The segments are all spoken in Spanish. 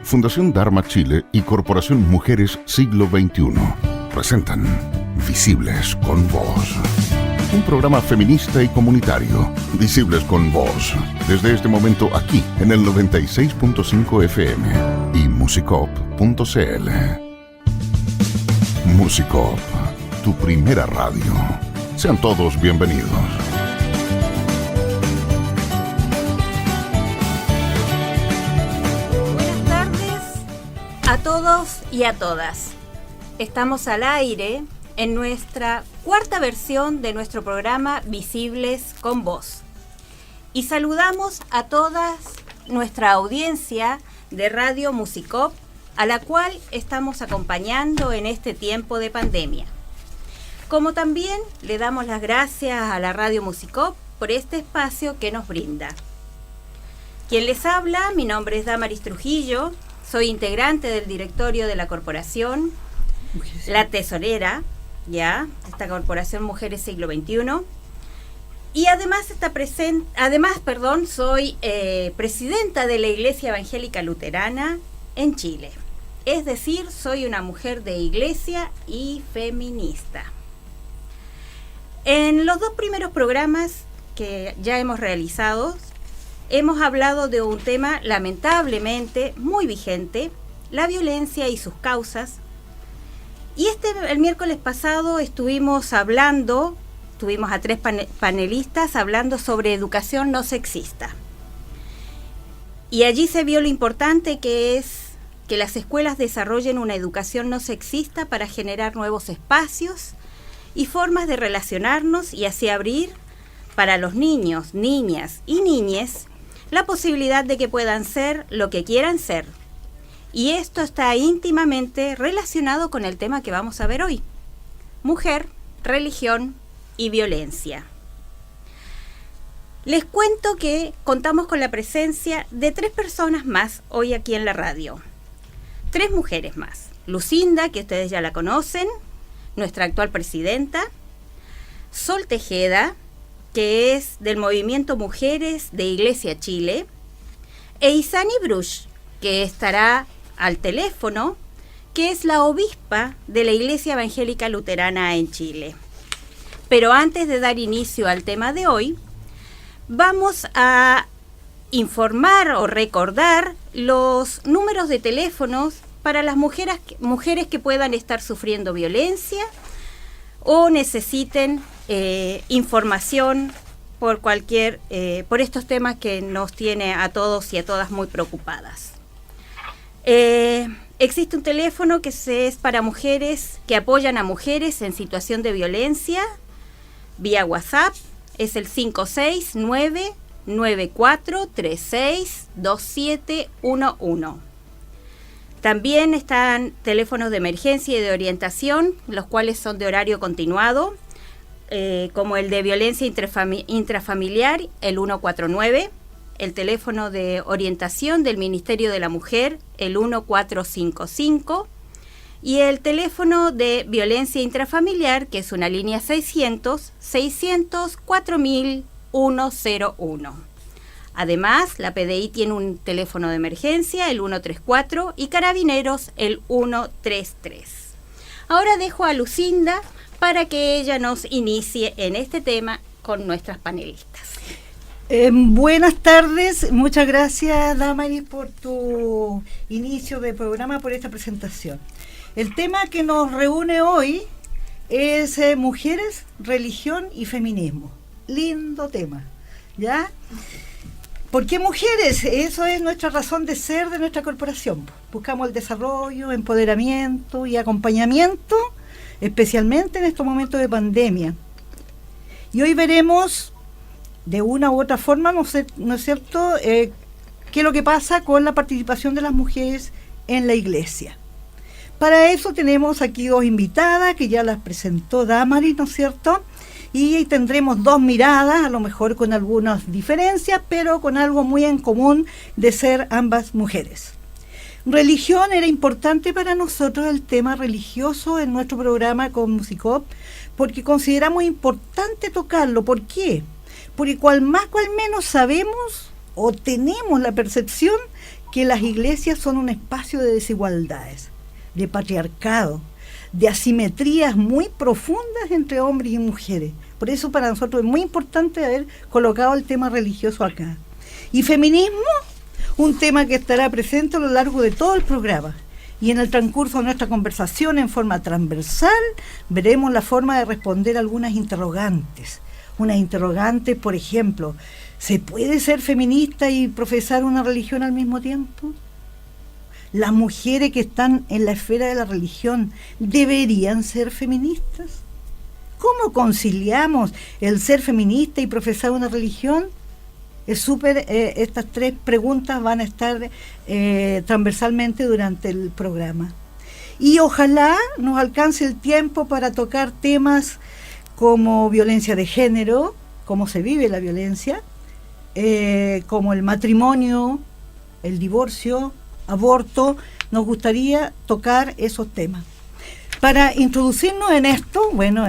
Fundación Dharma Chile y Corporación Mujeres Siglo XXI presentan Visibles con Voz. Un programa feminista y comunitario. Visibles con Voz. Desde este momento aquí en el 96.5 FM y musicop.cl. Musicop, tu primera radio. Sean todos bienvenidos. A todos y a todas. Estamos al aire en nuestra cuarta versión de nuestro programa Visibles con Voz. Y saludamos a toda nuestra audiencia de Radio Musicop, a la cual estamos acompañando en este tiempo de pandemia. Como también le damos las gracias a la Radio Musicop por este espacio que nos brinda. Quien les habla, mi nombre es Damaris Trujillo. Soy integrante del directorio de la corporación, la tesorera, de esta corporación Mujeres Siglo XXI. Y además soy presidenta de la Iglesia Evangélica Luterana en Chile. Es decir, soy una mujer de iglesia y feminista. En los dos primeros programas que ya hemos realizado, hemos hablado de un tema lamentablemente muy vigente, la violencia y sus causas. Y el miércoles pasado tuvimos a 3 panelistas hablando sobre educación no sexista. Y allí se vio lo importante que es que las escuelas desarrollen una educación no sexista para generar nuevos espacios y formas de relacionarnos y así abrir para los niños, niñas y niñes la posibilidad de que puedan ser lo que quieran ser. Y esto está íntimamente relacionado con el tema que vamos a ver hoy: mujer, religión y violencia. Les cuento que contamos con la presencia de 3 personas más hoy aquí en la radio. 3 mujeres más. Lucinda, que ustedes ya la conocen, nuestra actual presidenta. Sol Tejeda, que es del Movimiento Mujeres de Iglesia Chile, e Isani Bruch, que estará al teléfono, que es la obispa de la Iglesia Evangélica Luterana en Chile. Pero antes de dar inicio al tema de hoy, vamos a informar o recordar los números de teléfonos para las mujeres que puedan estar sufriendo violencia o necesiten información por estos temas que nos tiene a todos y a todas muy preocupadas. Existe un teléfono que es para mujeres que apoyan a mujeres en situación de violencia vía WhatsApp, es el 569-9436-2711. También están teléfonos de emergencia y de orientación, los cuales son de horario continuado, como el de violencia intrafamiliar, el 149, el teléfono de orientación del Ministerio de la Mujer, el 1455, y el teléfono de violencia intrafamiliar, que es una línea 600-600-4001. Además, la PDI tiene un teléfono de emergencia, el 134, y Carabineros, el 133. Ahora dejo a Lucinda para que ella nos inicie en este tema con nuestras panelistas. Buenas tardes, muchas gracias Damaris por tu inicio de programa, por esta presentación. El tema que nos reúne hoy es mujeres, religión y feminismo. Lindo tema, ¿ya? ¿Por qué mujeres? Eso es nuestra razón de ser de nuestra corporación. Buscamos el desarrollo, empoderamiento y acompañamiento, especialmente en estos momentos de pandemia. Y hoy veremos, de una u otra forma, ¿no es cierto?, qué es lo que pasa con la participación de las mujeres en la iglesia. Para eso tenemos aquí 2 invitadas, que ya las presentó Damaris, ¿no es cierto?, y tendremos 2 miradas, a lo mejor con algunas diferencias, pero con algo muy en común de ser ambas mujeres. Religión, era importante para nosotros el tema religioso en nuestro programa con Musicop, porque consideramos importante tocarlo. ¿Por qué? Porque cual más cual menos sabemos o tenemos la percepción que las iglesias son un espacio de desigualdades, de patriarcado, de asimetrías muy profundas entre hombres y mujeres. Por eso para nosotros es muy importante haber colocado el tema religioso acá. Y feminismo, un tema que estará presente a lo largo de todo el programa. Y en el transcurso de nuestra conversación, en forma transversal, veremos la forma de responder algunas interrogantes. Unas interrogantes, por ejemplo, ¿se puede ser feminista y profesar una religión al mismo tiempo? ¿Las mujeres que están en la esfera de la religión deberían ser feministas? ¿Cómo conciliamos el ser feminista y profesar una religión? Estas tres preguntas van a estar transversalmente durante el programa. Y ojalá nos alcance el tiempo para tocar temas como violencia de género, cómo se vive la violencia, como el matrimonio, el divorcio, aborto. Nos gustaría tocar esos temas. Para introducirnos en esto, bueno,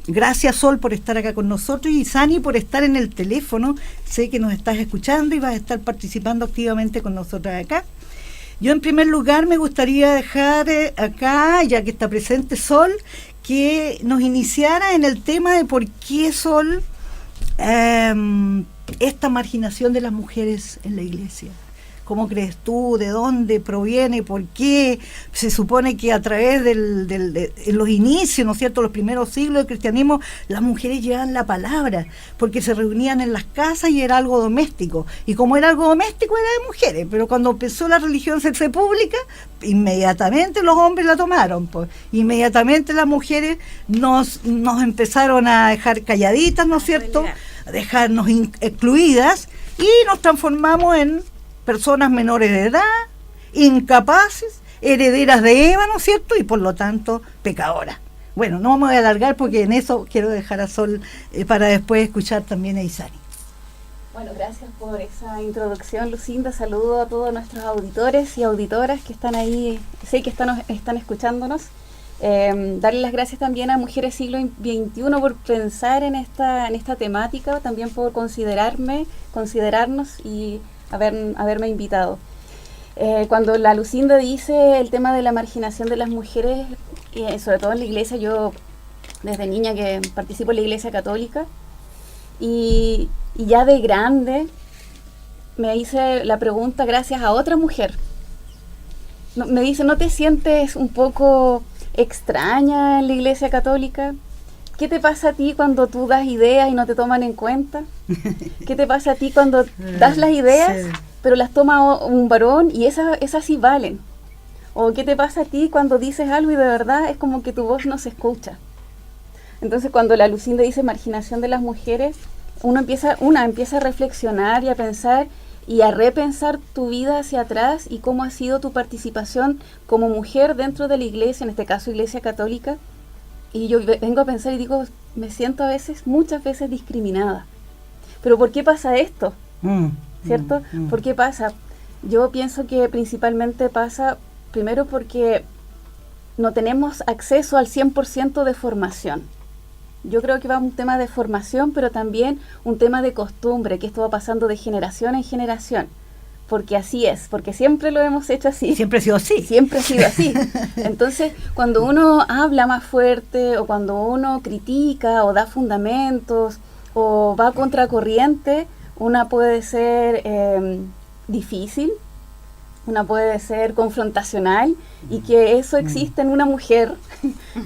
gracias Sol por estar acá con nosotros y Sani por estar en el teléfono. Sé que nos estás escuchando y vas a estar participando activamente con nosotras acá. Yo en primer lugar me gustaría dejar acá, ya que está presente Sol, que nos iniciara en el tema de por qué Sol esta marginación de las mujeres en la iglesia. ¿Cómo crees tú? ¿De dónde proviene? ¿Por qué? Se supone que a través de los inicios, ¿no es cierto?, los primeros siglos del cristianismo, las mujeres llevaban la palabra, porque se reunían en las casas y era algo doméstico. Y como era algo doméstico, era de mujeres. Pero cuando empezó la religión a hacerse pública, inmediatamente los hombres la tomaron. Pues. Inmediatamente las mujeres nos empezaron a dejar calladitas, ¿no es cierto?, a dejarnos excluidas, y nos transformamos en personas menores de edad, incapaces, herederas de Eva, ¿no es cierto?, y por lo tanto pecadoras. Bueno, no me voy a alargar porque en eso quiero dejar a Sol para después escuchar también a Isani. Bueno, gracias por esa introducción, Lucinda. Saludo a todos nuestros auditores y auditoras que están ahí, sé que están escuchándonos. Darle las gracias también a Mujeres Siglo XXI por pensar en esta temática, también por considerarnos y haberme invitado. Cuando la Lucinda dice el tema de la marginación de las mujeres, sobre todo en la iglesia, yo desde niña que participo en la iglesia católica, y ya de grande me hice la pregunta gracias a otra mujer. Me dice, ¿no te sientes un poco extraña en la iglesia católica? ¿Qué te pasa a ti cuando tú das ideas y no te toman en cuenta? ¿Qué te pasa a ti cuando das las ideas, sí, pero las toma un varón y esas sí valen? ¿O qué te pasa a ti cuando dices algo y de verdad es como que tu voz no se escucha? Entonces cuando la Lucinda dice marginación de las mujeres, una empieza a reflexionar y a pensar y a repensar tu vida hacia atrás y cómo ha sido tu participación como mujer dentro de la iglesia, en este caso iglesia católica. Y yo vengo a pensar y digo, me siento muchas veces discriminada. ¿Pero por qué pasa esto? ¿Cierto? ¿Por qué pasa? Yo pienso que principalmente pasa, primero porque no tenemos acceso al 100% de formación. Yo creo que va un tema de formación, pero también un tema de costumbre, que esto va pasando de generación en generación. Porque así es, porque siempre lo hemos hecho así. Siempre ha sido así. Siempre ha sido así. Entonces, cuando uno habla más fuerte, o cuando uno critica, o da fundamentos, o va a contracorriente, una puede ser difícil, una puede ser confrontacional, y que eso existe en una mujer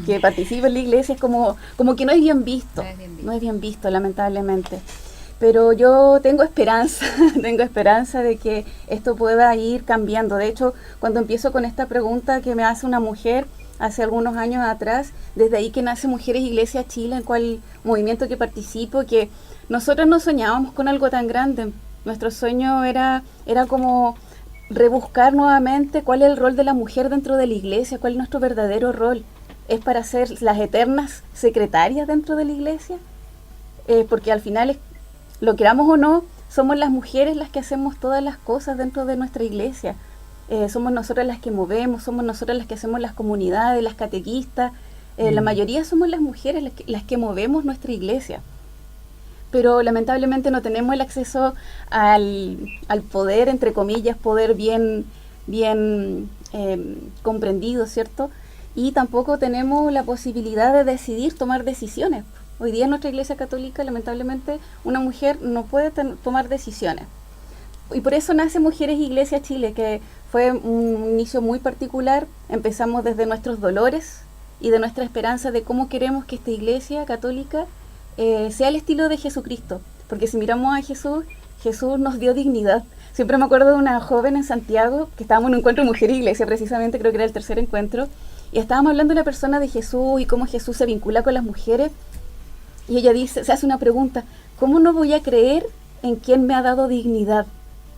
que participa en la iglesia, es como que no es bien visto. No es bien visto, lamentablemente. Pero yo tengo esperanza de que esto pueda ir cambiando. De hecho, cuando empiezo con esta pregunta que me hace una mujer hace algunos años atrás, desde ahí que nace Mujeres Iglesia Chile, en cual movimiento que participo, que nosotros no soñábamos con algo tan grande. Nuestro sueño era como rebuscar nuevamente cuál es el rol de la mujer dentro de la iglesia, cuál es nuestro verdadero rol. ¿Es para ser las eternas secretarias dentro de la iglesia? Porque al final lo queramos o no, somos las mujeres las que hacemos todas las cosas dentro de nuestra iglesia. Somos nosotras las que movemos, somos nosotras las que hacemos las comunidades, las catequistas. La mayoría somos las mujeres las que movemos nuestra iglesia. pero lamentablemente no tenemos el acceso al poder, entre comillas, poder bien comprendido, ¿cierto? Y tampoco tenemos la posibilidad de decidir, tomar decisiones. Hoy día en nuestra Iglesia Católica, lamentablemente, una mujer no puede tomar decisiones. Y por eso nace Mujeres Iglesia Chile, que fue un inicio muy particular. Empezamos desde nuestros dolores y de nuestra esperanza de cómo queremos que esta Iglesia Católica sea el estilo de Jesucristo. Porque si miramos a Jesús, Jesús nos dio dignidad. Siempre me acuerdo de una joven en Santiago, que estábamos en un encuentro de Mujer e Iglesia, precisamente, creo que era el tercer encuentro, y estábamos hablando de la persona de Jesús y cómo Jesús se vincula con las mujeres. Y ella se hace una pregunta: ¿cómo no voy a creer en quien me ha dado dignidad?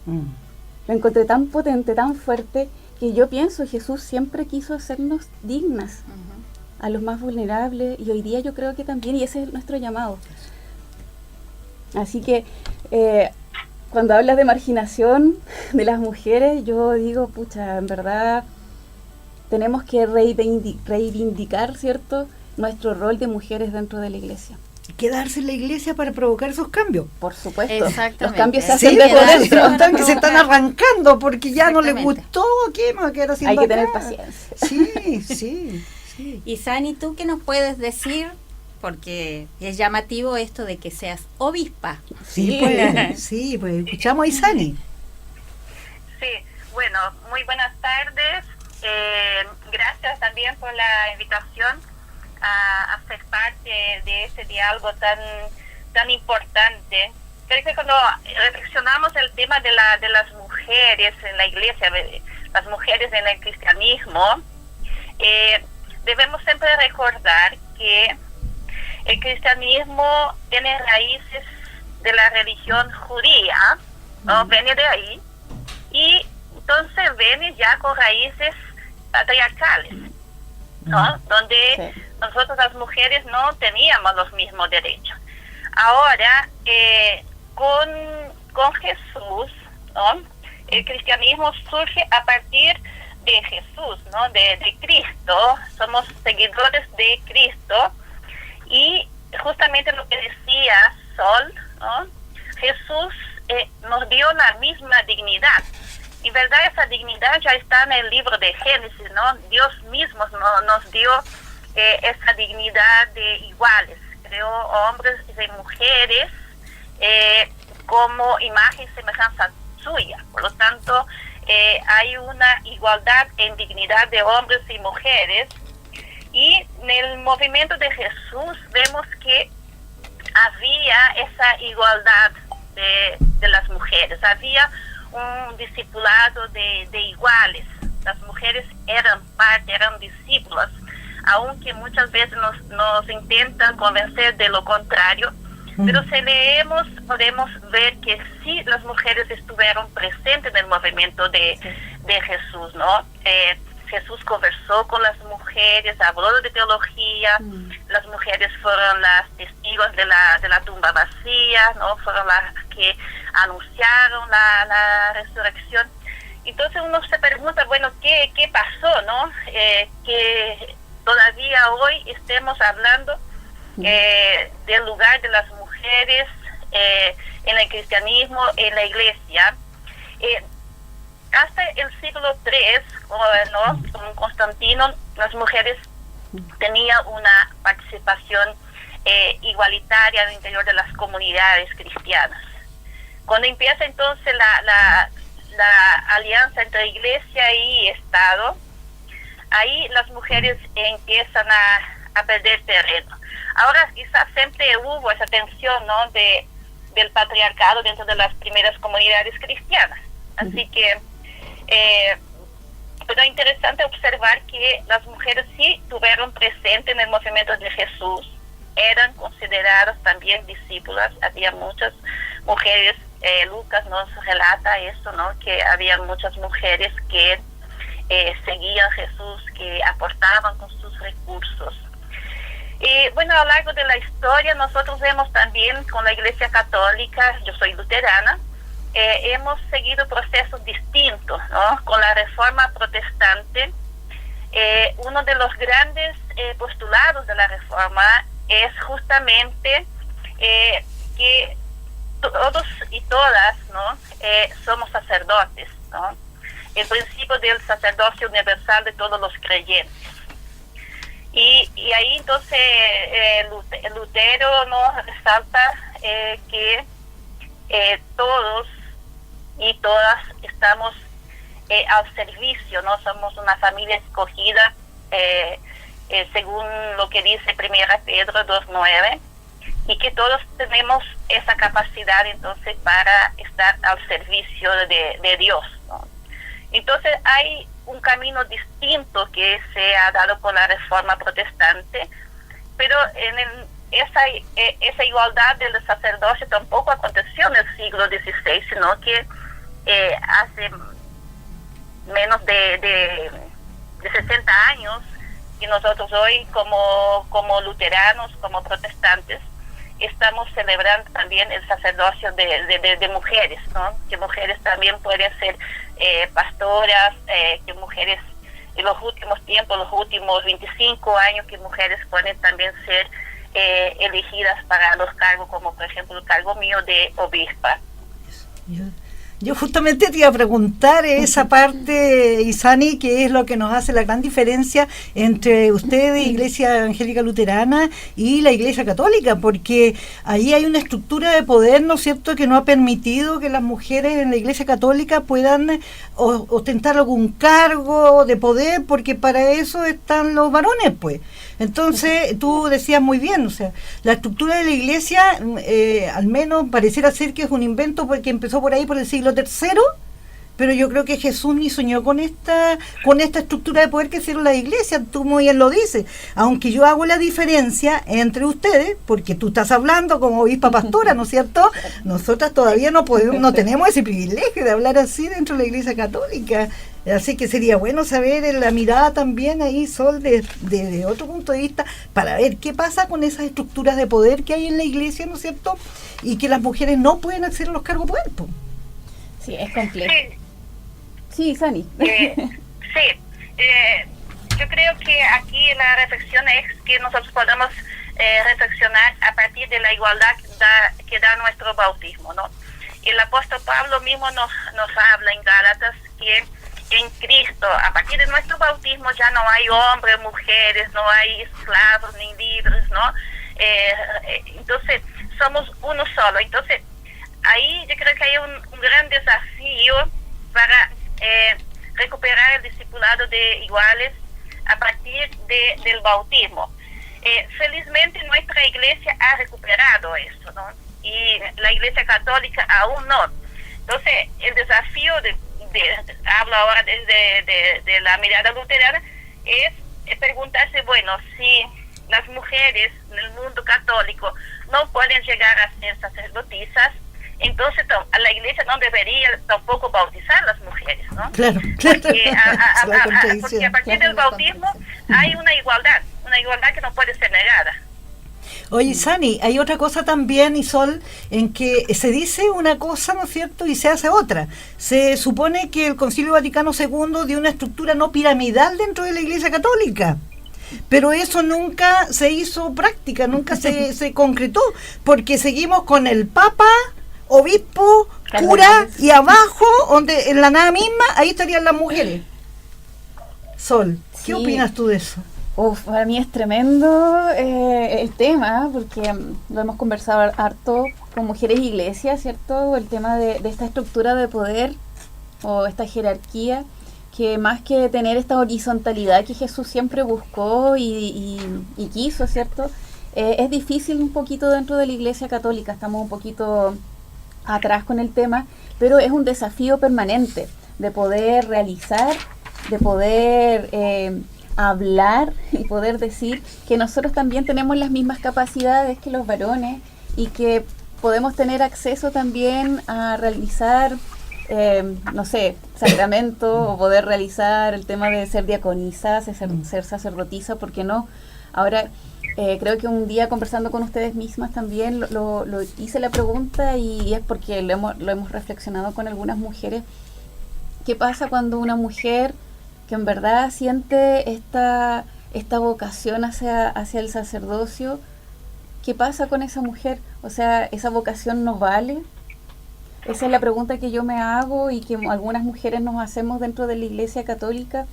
Lo encontré tan potente, tan fuerte, que yo pienso, Jesús siempre quiso hacernos dignas a los más vulnerables, y hoy día yo creo que también, y ese es nuestro llamado. Así que cuando hablas de marginación de las mujeres, yo digo, pucha, en verdad tenemos que reivindicar, ¿cierto?, nuestro rol de mujeres dentro de la Iglesia. Quedarse en la Iglesia para provocar esos cambios. Por supuesto. Exactamente. Los cambios se Sí, hacen desde por dentro. eso están que se están arrancando porque ya no les Exactamente. gustó. ¿Qué me va a quedar haciendo Hay que tener acá? paciencia. Sí. Y Sani, ¿tú qué nos puedes decir? Porque es llamativo esto de que seas obispa. Sí, pues escuchamos a Isani. Sí, bueno, muy buenas tardes. Gracias también por la invitación a ser parte de este diálogo tan importante. Creo que cuando reflexionamos el tema de las mujeres en la Iglesia, las mujeres en el cristianismo, debemos siempre recordar que el cristianismo tiene raíces de la religión judía, ¿no? Viene de ahí, y entonces viene ya con raíces patriarcales, ¿no? Donde nosotros las mujeres no teníamos los mismos derechos. Ahora, con Jesús, ¿no?, el cristianismo surge a partir de Jesús, ¿no?, de Cristo. Somos seguidores de Cristo, y justamente lo que decía Sol, ¿no?, Jesús nos dio la misma dignidad. Y verdad, esa dignidad ya está en el libro de Génesis, ¿no? Dios mismo nos dio esa dignidad de iguales. Creó hombres y mujeres como imagen y semejanza suya. Por lo tanto, hay una igualdad en dignidad de hombres y mujeres. Y en el movimiento de Jesús vemos que había esa igualdad de las mujeres. Había un discipulado de iguales. Las mujeres eran parte, eran discípulas, aunque muchas veces nos intentan convencer de lo contrario. Pero si leemos, podemos ver que sí, las mujeres estuvieron presentes en el movimiento de Jesús, ¿no? Jesús conversó con las mujeres, habló de teología. Las mujeres fueron las testigos de la tumba vacía, ¿no? Fueron las que anunciaron la resurrección. Entonces uno se pregunta, bueno, ¿qué pasó, no? Que todavía hoy estemos hablando del lugar de las mujeres en el cristianismo, en la Iglesia. Hasta el siglo III, ¿no?, con Constantino, las mujeres tenían una participación igualitaria al interior de las comunidades cristianas. Cuando empieza entonces la alianza entre Iglesia y Estado, ahí las mujeres empiezan a perder terreno. Ahora quizás siempre hubo esa tensión, ¿no?, del patriarcado dentro de las primeras comunidades cristianas. Así que pero es interesante observar que las mujeres sí tuvieron presente en el movimiento de Jesús, eran consideradas también discípulas. Había muchas mujeres, Lucas nos relata eso, ¿no?, que había muchas mujeres que seguían a Jesús, que aportaban con sus recursos. Y bueno, a lo largo de la historia nosotros vemos también con la Iglesia Católica, yo soy luterana, hemos seguido procesos distintos, ¿no? Con la Reforma Protestante, uno de los grandes postulados de la Reforma es justamente que todos y todas, ¿no? Somos sacerdotes, ¿no? El principio del sacerdocio universal de todos los creyentes. Y ahí entonces Lutero nos resalta que todos y todas estamos al servicio, ¿no? Somos una familia escogida según lo que dice 1 Pedro 2:9, y que todos tenemos esa capacidad entonces para estar al servicio de Dios, ¿no? Entonces hay un camino distinto que se ha dado por la Reforma Protestante, pero esa igualdad del sacerdocio tampoco aconteció en el siglo XVI, sino que hace menos de 60 años, y nosotros hoy como luteranos, como protestantes, estamos celebrando también el sacerdocio de mujeres, ¿no? Que mujeres también pueden ser pastoras, que mujeres en los últimos tiempos, los últimos 25 años, que mujeres pueden también ser elegidas para los cargos, como por ejemplo el cargo mío de obispa. Yo justamente te iba a preguntar esa parte, Isani, que es lo que nos hace la gran diferencia entre ustedes, Iglesia Evangélica Luterana, y la Iglesia Católica, porque ahí hay una estructura de poder, ¿no es cierto?, que no ha permitido que las mujeres en la Iglesia Católica puedan ostentar algún cargo de poder, porque para eso están los varones, pues. Entonces, tú decías muy bien, o sea, la estructura de la Iglesia, al menos pareciera ser que es un invento porque empezó por ahí por el siglo III, pero yo creo que Jesús ni soñó con esta estructura de poder que hicieron la Iglesia. Tú muy bien lo dices, aunque yo hago la diferencia entre ustedes, porque tú estás hablando como obispa pastora, ¿no es cierto? Nosotras todavía no tenemos ese privilegio de hablar así dentro de la Iglesia Católica. Así que sería bueno saber la mirada también ahí, Sol, de otro punto de vista, para ver qué pasa con esas estructuras de poder que hay en la Iglesia, ¿no es cierto? Y que las mujeres no pueden acceder a los cargos de poder, pues. Sí, es complejo. Sí, Sani. Yo creo que aquí la reflexión es que nosotros podemos reflexionar a partir de la igualdad que da nuestro bautismo, ¿no? El apóstol Pablo mismo nos habla en Gálatas que en Cristo, a partir de nuestro bautismo, ya no hay hombres, mujeres, no hay esclavos ni libres, ¿no? Entonces, somos uno solo. Entonces, ahí yo creo que hay un gran desafío para recuperar el discipulado de iguales a partir del bautismo. Felizmente nuestra iglesia ha recuperado eso, ¿no? Y la Iglesia Católica aún no. Entonces, el desafío hablo ahora de la mirada luterana, es preguntarse, bueno, si las mujeres en el mundo católico no pueden llegar a ser sacerdotisas, entonces la Iglesia no debería tampoco bautizar a las mujeres, ¿no? Claro. Porque a partir del bautismo hay una igualdad que no puede ser negada. Oye, Sani, hay otra cosa también, Isol, en que se dice una cosa, ¿no es cierto?, y se hace otra. Se supone que el Concilio Vaticano II dio una estructura no piramidal dentro de la Iglesia Católica, pero eso nunca se hizo práctica, nunca se concretó, porque seguimos con el Papa, obispo, cura, y abajo, donde en la nada misma, ahí estarían las mujeres. Sol, ¿qué opinas tú de eso? Para mí es tremendo el tema, porque lo hemos conversado harto con Mujeres Iglesias, ¿cierto? El tema de esta estructura de poder o esta jerarquía, que más que tener esta horizontalidad que Jesús siempre buscó y quiso, ¿cierto? Es difícil un poquito dentro de la Iglesia Católica, estamos un poquito atrás con el tema, pero es un desafío permanente de poder realizar, de poder hablar y poder decir que nosotros también tenemos las mismas capacidades que los varones y que podemos tener acceso también a realizar, sacramento, o poder realizar el tema de ser diaconisa, ser sacerdotisa, ¿por qué no? Ahora, creo que un día conversando con ustedes mismas también lo hice la pregunta, y es porque lo hemos reflexionado con algunas mujeres. ¿Qué pasa cuando una mujer que en verdad siente esta vocación hacia el sacerdocio, qué pasa con esa mujer? O sea, ¿esa vocación no vale? Esa es la pregunta que yo me hago y que algunas mujeres nos hacemos dentro de la Iglesia Católica,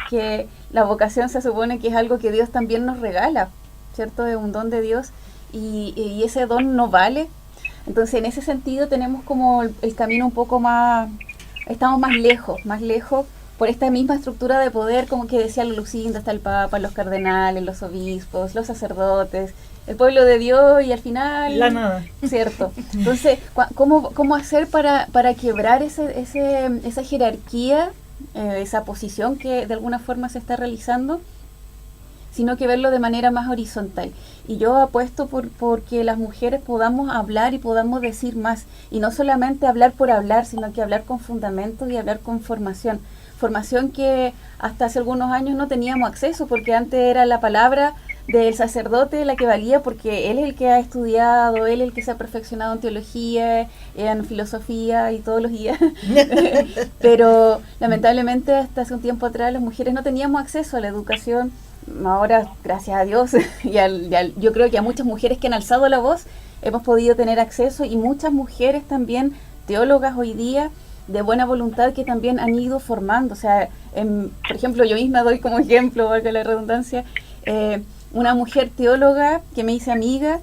que la vocación se supone que es algo que Dios también nos regala, ¿cierto? Es un don de Dios y ese don no vale. Entonces, en ese sentido tenemos como el camino un poco más, estamos más lejos por esta misma estructura de poder, como que decía Lucinda, está el Papa, los cardenales, los obispos, los sacerdotes, el pueblo de Dios y al final... La nada. Cierto. Entonces, ¿cómo hacer para quebrar esa jerarquía, esa posición que de alguna forma se está realizando, sino que verlo de manera más horizontal? Y yo apuesto por que las mujeres podamos hablar y podamos decir más, y no solamente hablar por hablar, sino que hablar con fundamentos y hablar con formación que hasta hace algunos años no teníamos acceso, porque antes era la palabra del sacerdote la que valía, porque él es el que ha estudiado, él es el que se ha perfeccionado en teología, en filosofía y todos los días. Pero lamentablemente hasta hace un tiempo atrás las mujeres no teníamos acceso a la educación. Ahora, gracias a Dios, yo creo que a muchas mujeres que han alzado la voz hemos podido tener acceso, y muchas mujeres también, teólogas hoy día, de buena voluntad, que también han ido formando. O sea, por ejemplo, yo misma doy como ejemplo, valga la redundancia, una mujer teóloga que me hice amiga,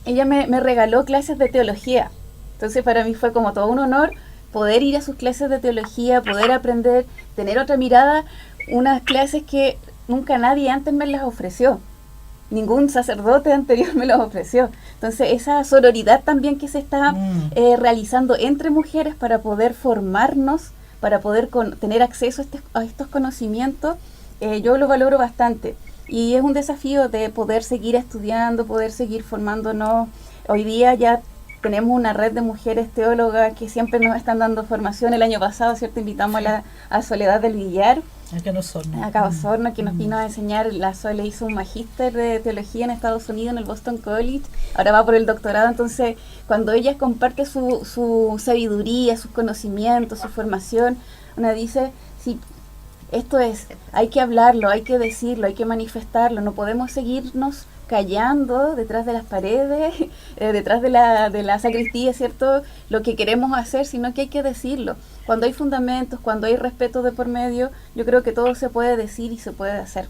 ella me regaló clases de teología. Entonces para mí fue como todo un honor poder ir a sus clases de teología, poder aprender, tener otra mirada, unas clases que nunca nadie antes me las ofreció. Ningún sacerdote anterior me las ofreció. Entonces esa sororidad también que se está realizando entre mujeres para poder formarnos, para poder tener acceso a estos conocimientos, yo lo valoro bastante. Y es un desafío de poder seguir estudiando, poder seguir formándonos. Hoy día ya tenemos una red de mujeres teólogas que siempre nos están dando formación. El año pasado, ¿cierto?, invitamos a Soledad del Villar, acá en Osorno, que nos vino a enseñar. La Sole hizo un magíster de teología en Estados Unidos, en el Boston College, ahora va por el doctorado. Entonces, cuando ella comparte su sabiduría, sus conocimientos, su formación, una dice, sí, esto es, hay que hablarlo, hay que decirlo, hay que manifestarlo, no podemos seguirnos callando detrás de las paredes, detrás de la sacristía, ¿cierto?, lo que queremos hacer, sino que hay que decirlo. Cuando hay fundamentos, cuando hay respeto de por medio, yo creo que todo se puede decir y se puede hacer.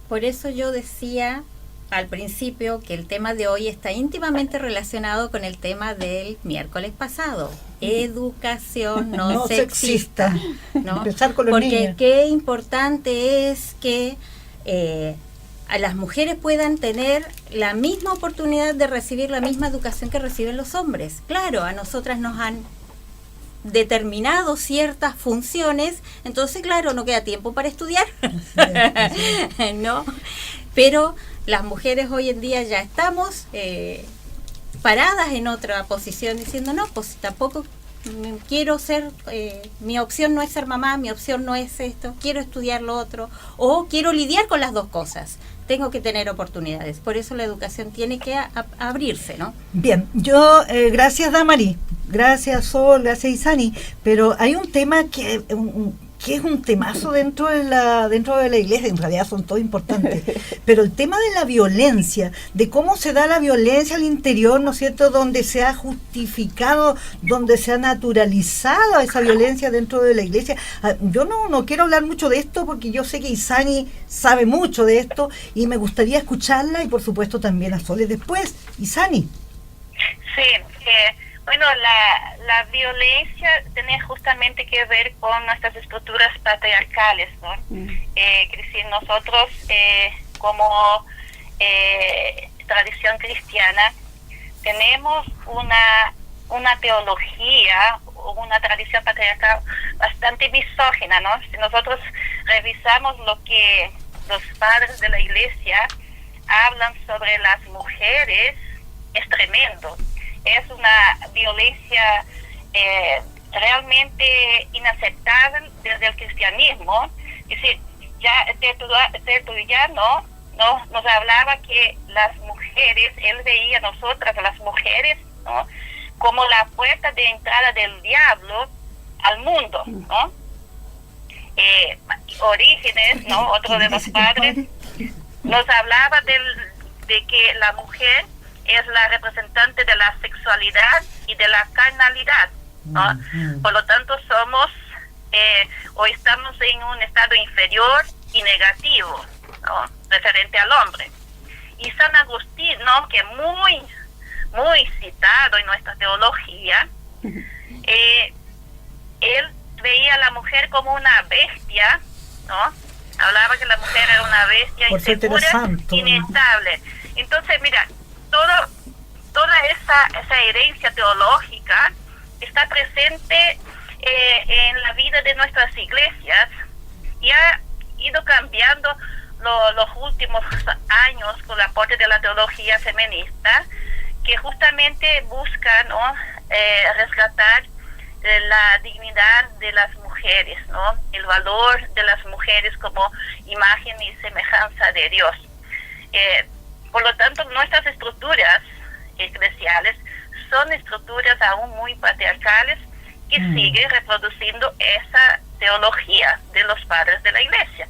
Por eso yo decía al principio que el tema de hoy está íntimamente relacionado con el tema del miércoles pasado. Educación no sexista, ¿no? Empezar con los porque niños. Qué importante es que a las mujeres puedan tener la misma oportunidad de recibir la misma educación que reciben los hombres. Claro, a nosotras nos han determinado ciertas funciones, entonces claro, no queda tiempo para estudiar, ¿no? Pero las mujeres hoy en día ya estamos paradas en otra posición, diciendo no, pues tampoco quiero ser, mi opción no es ser mamá, mi opción no es esto, quiero estudiar lo otro, o quiero lidiar con las dos cosas. Tengo que tener oportunidades. Por eso la educación tiene que abrirse, ¿no? Bien, yo, gracias Damari, gracias Sol, gracias Isani, pero hay un tema que es un temazo dentro de la iglesia, en realidad son todos importantes, pero el tema de la violencia, de cómo se da la violencia al interior, ¿no es cierto?, donde se ha justificado, donde se ha naturalizado esa violencia dentro de la iglesia. Yo no quiero hablar mucho de esto porque yo sé que Isani sabe mucho de esto y me gustaría escucharla, y por supuesto también a Sole después. Isani. Sí, bueno, la violencia tiene justamente que ver con nuestras estructuras patriarcales, ¿no? Es decir, nosotros como tradición cristiana tenemos una teología, una tradición patriarcal bastante misógina, ¿no? Si nosotros revisamos lo que los padres de la iglesia hablan sobre las mujeres, es tremendo. Es una violencia realmente inaceptable desde el cristianismo. Es decir, ya Tertuliano nos hablaba que las mujeres, él veía a nosotras, a las mujeres, ¿no?, como la puerta de entrada del diablo al mundo, ¿no? Orígenes, ¿no?, otro de los padres, nos hablaba de que la mujer es la representante de la sexualidad y de la carnalidad, ¿no? Por lo tanto, somos o estamos en un estado inferior y negativo, ¿no? Referente al hombre. Y San Agustín, ¿no? Que muy citado en nuestra teología, él veía a la mujer como una bestia, ¿no? Hablaba que la mujer era una bestia insegura, inestable. Entonces, mira, toda esa herencia teológica está presente en la vida de nuestras iglesias y ha ido cambiando los últimos años con el aporte de la teología feminista, que justamente busca, ¿no? Rescatar la dignidad de las mujeres, ¿no? El valor de las mujeres como imagen y semejanza de Dios. Por lo tanto, nuestras estructuras eclesiales son estructuras aún muy patriarcales que siguen reproduciendo esa teología de los padres de la Iglesia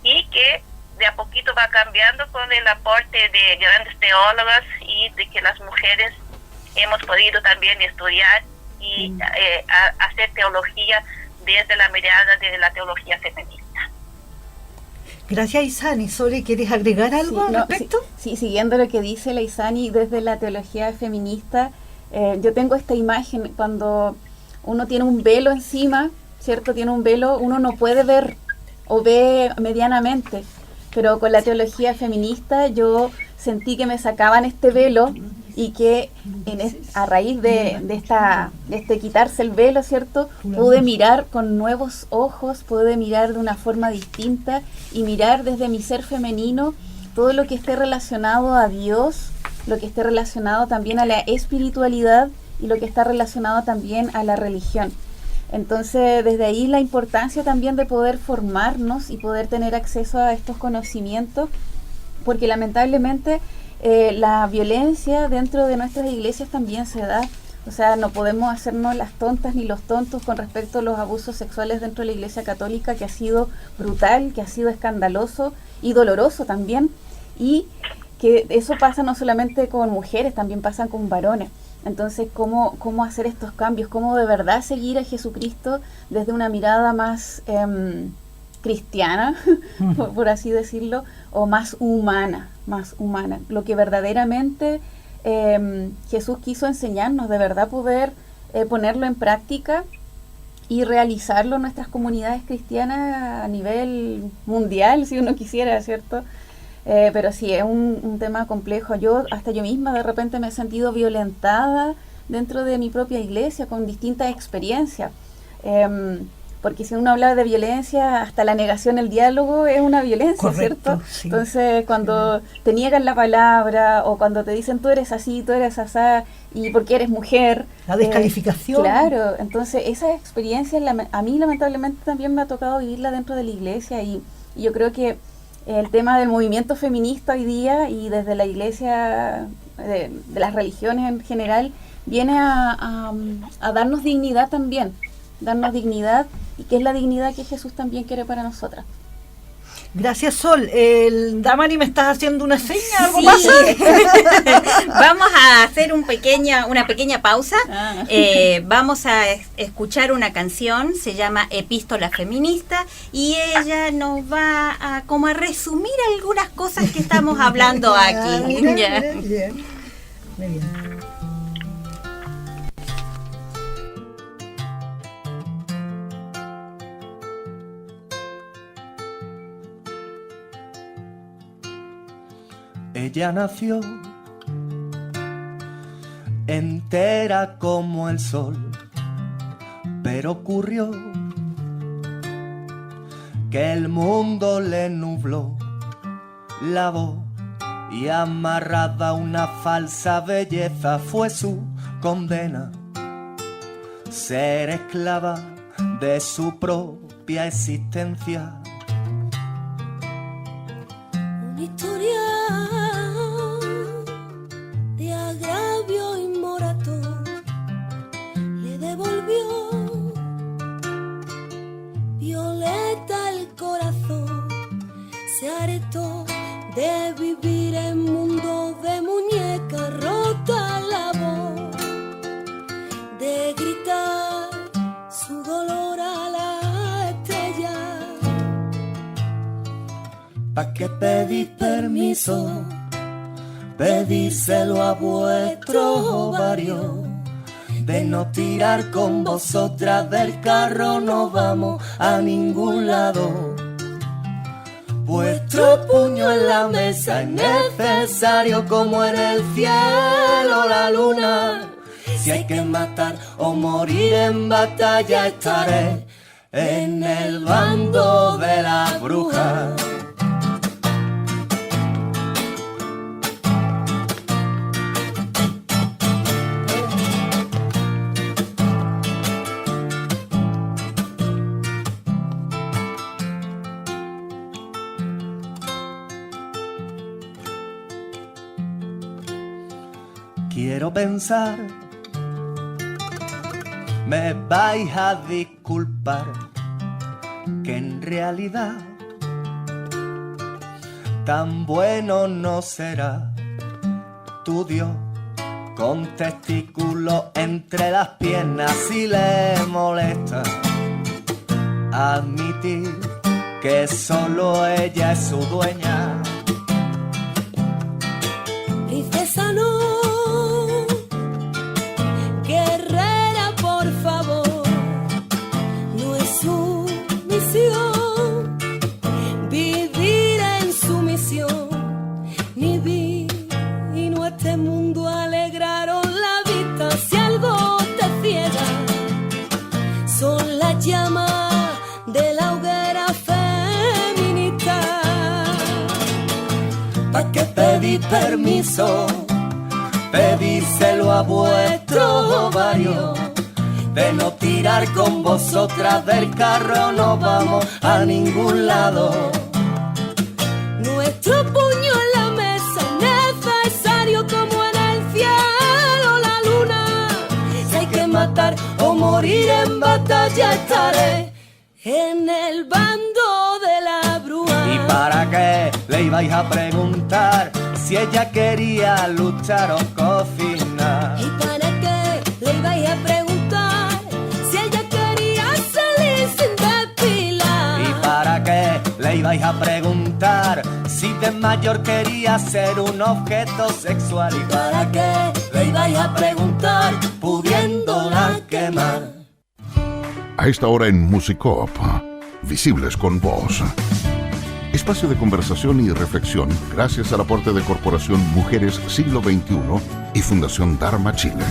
y que de a poquito va cambiando con el aporte de grandes teólogas y de que las mujeres hemos podido también estudiar y hacer teología desde la mirada de la teología feminista. Gracias, Isani. Sole, ¿quieres agregar algo al respecto? Sí, siguiendo lo que dice la Isani desde la teología feminista, yo tengo esta imagen cuando uno tiene un velo encima, ¿cierto? Tiene un velo, uno no puede ver o ve medianamente, pero con la teología feminista yo sentí que me sacaban este velo y que a raíz de este quitarse el velo, ¿cierto? Pude mirar con nuevos ojos, pude mirar de una forma distinta y mirar desde mi ser femenino todo lo que esté relacionado a Dios, lo que esté relacionado también a la espiritualidad y lo que está relacionado también a la religión. Entonces, desde ahí la importancia también de poder formarnos y poder tener acceso a estos conocimientos, porque lamentablemente la violencia dentro de nuestras iglesias también se da. O sea, no podemos hacernos las tontas ni los tontos con respecto a los abusos sexuales dentro de la Iglesia Católica, que ha sido brutal, que ha sido escandaloso y doloroso también, y que eso pasa no solamente con mujeres, también pasa con varones. Entonces, ¿cómo hacer estos cambios? ¿Cómo de verdad seguir a Jesucristo desde una mirada más cristiana, por así decirlo, o más humana? Lo que verdaderamente Jesús quiso enseñarnos, de verdad poder ponerlo en práctica y realizarlo en nuestras comunidades cristianas a nivel mundial, si uno quisiera, ¿cierto? Pero sí, es un tema complejo. Hasta yo misma de repente me he sentido violentada dentro de mi propia iglesia con distintas experiencias. Porque si uno habla de violencia, hasta la negación, el diálogo es una violencia, correcto, ¿cierto? Sí. Entonces, cuando te niegan la palabra o cuando te dicen tú eres así, tú eres asá, y porque eres mujer. La descalificación. Claro, entonces esas experiencias a mí lamentablemente también me ha tocado vivirla dentro de la iglesia y yo creo que el tema del movimiento feminista hoy día y desde la iglesia, de las religiones en general, viene a darnos dignidad también, darnos dignidad, y que es la dignidad que Jesús también quiere para nosotras. Gracias, Sol. Damari, ¿me estás haciendo una seña? ¿Algo Sí. pasa? Vamos a hacer una pequeña pausa. Vamos a escuchar una canción, se llama Epístola Feminista, y ella nos va a resumir algunas cosas que estamos hablando aquí. Mira, Ya. bien. Muy bien. Ella nació entera como el sol, pero ocurrió que el mundo le nubló la voz y amarrada a una falsa belleza fue su condena, ser esclava de su propia existencia. Una historia de agravio y moratón le devolvió Violeta el corazón, se hartó de vivir en mundo de muñecas rojas. ¿Pa' qué pedís permiso? Pedíselo a vuestro ovario. De no tirar con vosotras del carro no vamos a ningún lado. Vuestro puño en la mesa es necesario como en el cielo la luna. Si hay que matar o morir en batalla estaré en el bando de la bruja. Quiero pensar, me vais a disculpar, que en realidad tan bueno no será tu Dios con testículos entre las piernas. Si le molesta admitir que solo ella es su dueña. Princesa no, guerrera por favor, no es su misión vivir en sumisión, ni vino a este mundo a alegraros la vista. Si algo te ciega, son las llamas de la hoguera feminista. ¿Pa' qué pedís permiso? Pedíselo a vuestro ovario. De no tirar con vosotras del carro no vamos a ningún lado. Nuestro puño en la mesa es necesario como en el cielo la luna. Si hay que matar o morir en batalla estaré. En el bando de la bruja. ¿Y para qué le ibais a preguntar si ella quería luchar o cocinar? ¿Y para qué le ibais a preguntar si ella quería salir sin depilar? ¿Y para qué le ibais a preguntar si de mayor quería ser un objeto sexual? ¿Y para qué le ibais a preguntar pudiéndola quemar? A esta hora en Musicop, Visibles con Voz. Espacio de conversación y reflexión gracias al aporte de Corporación Mujeres Siglo XXI y Fundación Dharma Chile.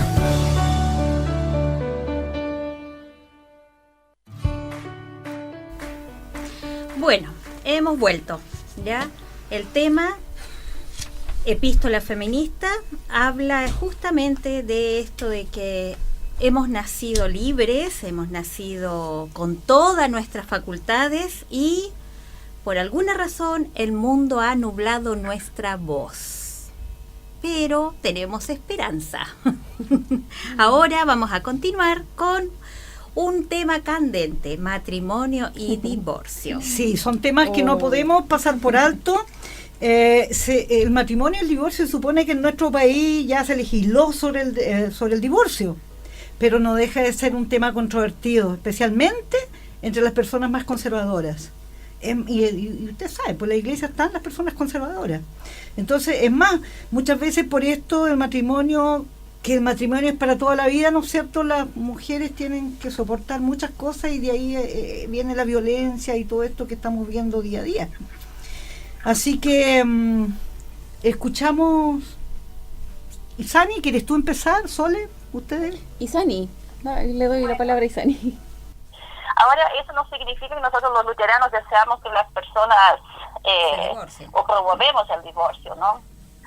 Bueno, hemos vuelto, ¿ya? El tema Epístola Feminista habla justamente de esto de que hemos nacido libres, hemos nacido con todas nuestras facultades y por alguna razón el mundo ha nublado nuestra voz. Pero tenemos esperanza. Ahora vamos a continuar con un tema candente, matrimonio y divorcio. Sí, son temas que no podemos pasar por alto. El matrimonio y el divorcio se supone que en nuestro país ya se legisló sobre el divorcio, pero no deja de ser un tema controvertido, especialmente entre las personas más conservadoras. Y usted sabe, por la iglesia están las personas conservadoras. Entonces, es más, muchas veces por esto el matrimonio es para toda la vida, ¿no es cierto? Las mujeres tienen que soportar muchas cosas y de ahí viene la violencia y todo esto que estamos viendo día a día. Así que escuchamos. Isani, ¿quieres tú empezar, Sole? ¿Ustedes? Isani, le doy la palabra a Isani. Ahora, eso no significa que nosotros los luteranos deseamos que las personas o promovemos el divorcio, ¿no?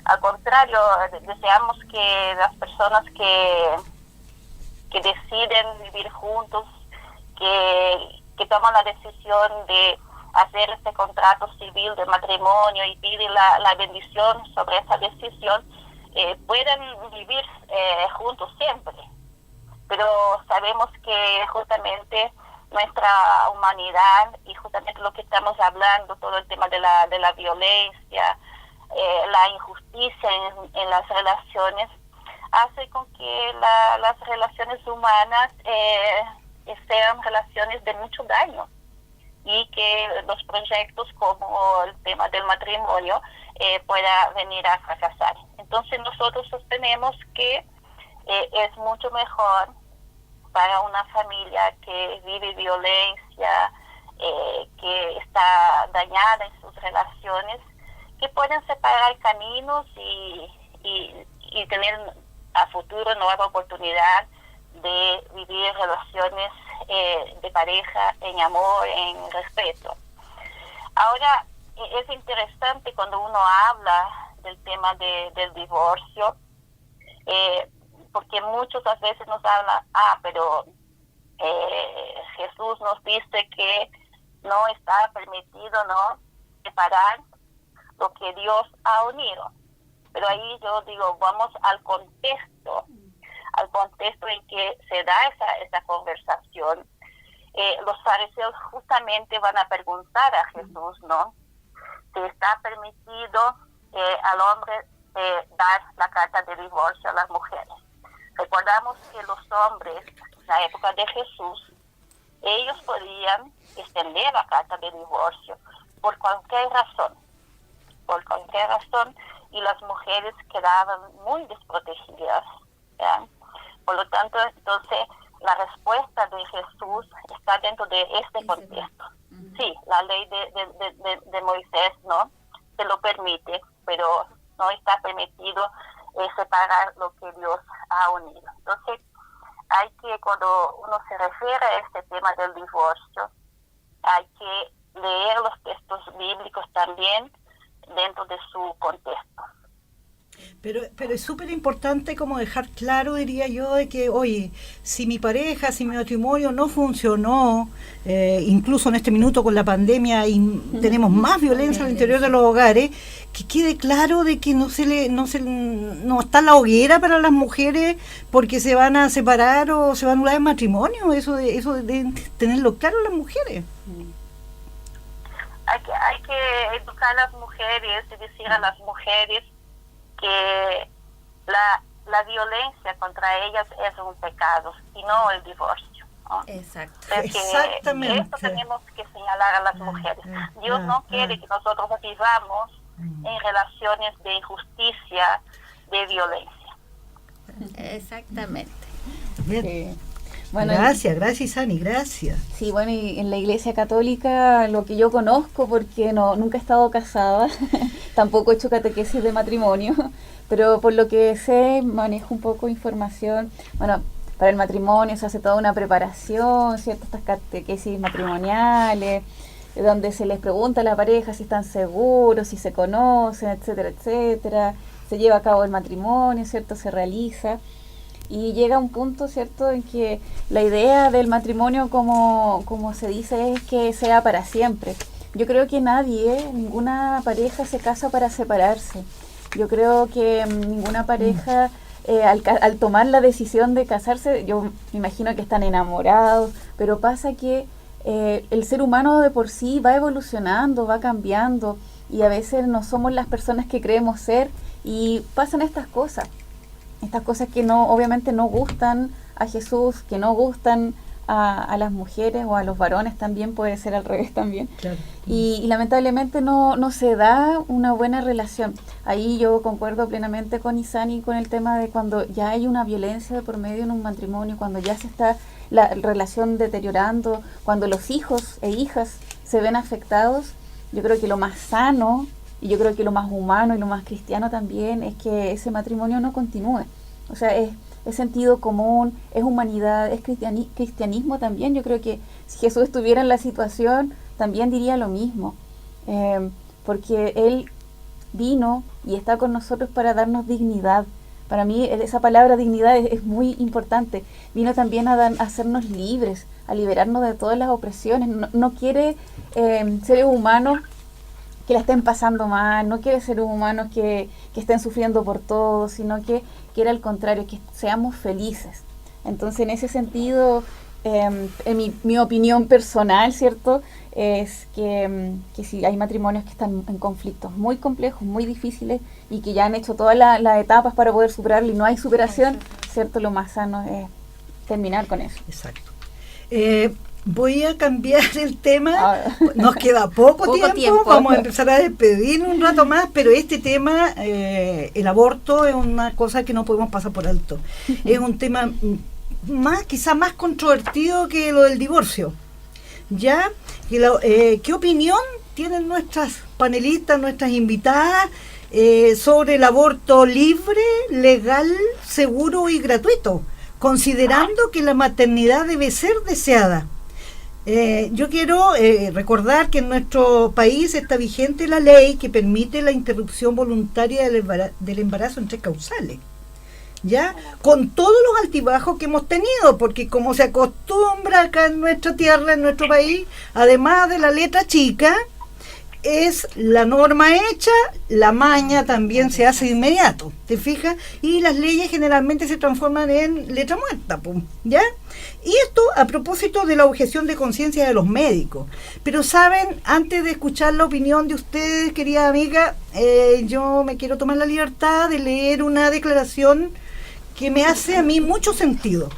Al contrario, deseamos que las personas que deciden vivir juntos, que toman la decisión de hacer este contrato civil de matrimonio y piden la bendición sobre esa decisión, puedan vivir juntos siempre. Pero sabemos que justamente nuestra humanidad y justamente lo que estamos hablando, todo el tema de la violencia, la injusticia en las relaciones, hace con que las relaciones humanas sean relaciones de mucho daño. y que los proyectos como el tema del matrimonio pueda venir a fracasar. Entonces nosotros sostenemos que es mucho mejor para una familia que vive violencia, que está dañada en sus relaciones, que pueden separar caminos y tener a futuro nueva oportunidad de vivir relaciones de pareja en amor, en respeto. Ahora, es interesante cuando uno habla del tema del divorcio, porque muchas veces nos hablan, pero Jesús nos dice que no está permitido, ¿no?, separar lo que Dios ha unido. Pero ahí yo digo, vamos al contexto en que se da esa conversación. Los fariseos justamente van a preguntar a Jesús, ¿no?, si está permitido al hombre dar la carta de divorcio a las mujeres. Recordamos que los hombres, en la época de Jesús, ellos podían extender la carta de divorcio por cualquier razón, y las mujeres quedaban muy desprotegidas, ¿ya? Por lo tanto, entonces, la respuesta de Jesús está dentro de este contexto. Sí, la ley de Moisés, ¿no?, se lo permite, pero no está permitido separar lo que Dios ha unido. Entonces, hay que, cuando uno se refiere a este tema del divorcio, hay que leer los textos bíblicos también dentro de su contexto. Pero es súper importante como dejar claro, diría yo, de que, oye, si mi pareja, si mi matrimonio no funcionó, incluso en este minuto con la pandemia y tenemos más violencia al interior de los hogares, que quede claro de que no está la hoguera para las mujeres porque se van a separar o se va a anular el matrimonio. Eso de tenerlo claro las mujeres. Hay que educar a las mujeres y decir a las mujeres que la violencia contra ellas es un pecado y no el divorcio, ¿no? Exacto. Exactamente. Esto tenemos que señalar a las mujeres. Dios no quiere que nosotros vivamos en relaciones de injusticia, de violencia. Exactamente. Bien. Bueno, Gracias Isani, gracias. Sí, bueno, y en la Iglesia Católica, lo que yo conozco, porque nunca he estado casada, tampoco he hecho catequesis de matrimonio, pero por lo que sé, manejo un poco de información. Bueno, para el matrimonio se hace toda una preparación, ¿cierto? Estas catequesis matrimoniales, donde se les pregunta a la pareja si están seguros, si se conocen, etcétera, etcétera. Se lleva a cabo el matrimonio, ¿cierto? Se realiza. Y llega un punto, ¿cierto?, en que la idea del matrimonio, como se dice, es que sea para siempre. Yo creo que ninguna pareja se casa para separarse. Yo creo que ninguna pareja, al tomar la decisión de casarse, yo me imagino que están enamorados, pero pasa que el ser humano de por sí va evolucionando, va cambiando, y a veces no somos las personas que creemos ser, y pasan estas cosas que obviamente no gustan a Jesús, que no gustan a las mujeres o a los varones, también puede ser al revés también. Claro. Y lamentablemente no se da una buena relación. Ahí yo concuerdo plenamente con Isani con el tema de cuando ya hay una violencia de por medio en un matrimonio, cuando ya se está la relación deteriorando, cuando los hijos e hijas se ven afectados. Yo creo que lo más sano, y yo creo que lo más humano y lo más cristiano también, es que ese matrimonio no continúe. O sea, es sentido común, es humanidad, es cristianismo también. Yo creo que si Jesús estuviera en la situación, también diría lo mismo. Porque Él vino y está con nosotros para darnos dignidad. Para mí esa palabra dignidad es muy importante. Vino también a hacernos libres, a liberarnos de todas las opresiones. No quiere seres humanos que la estén pasando mal, no quiere seres humanos que estén sufriendo por todo, sino que quiere al contrario, que seamos felices. Entonces, en ese sentido, en mi opinión personal, ¿cierto?, es que si hay matrimonios que están en conflictos muy complejos, muy difíciles, y que ya han hecho todas las etapas para poder superarlo y no hay superación, ¿cierto?, lo más sano es terminar con eso. Exacto. Voy a cambiar el tema, nos queda poco tiempo, vamos a empezar a despedir un rato más, pero este tema, el aborto, es una cosa que no podemos pasar por alto. Es un tema quizá más controvertido que lo del divorcio. ¿Ya? ¿Qué opinión tienen nuestras panelistas, nuestras invitadas sobre el aborto libre, legal, seguro y gratuito, considerando que la maternidad debe ser deseada? Yo quiero recordar que en nuestro país está vigente la ley que permite la interrupción voluntaria del embarazo en 3 causales, ¿ya? Con todos los altibajos que hemos tenido, porque como se acostumbra acá en nuestra tierra, en nuestro país, además de la letra chica, es la norma hecha, la maña también se hace de inmediato, ¿te fijas? Y las leyes generalmente se transforman en letra muerta, ¿ya? Y esto a propósito de la objeción de conciencia de los médicos. Pero saben, antes de escuchar la opinión de ustedes, querida amiga, yo me quiero tomar la libertad de leer una declaración que me hace a mí mucho sentido.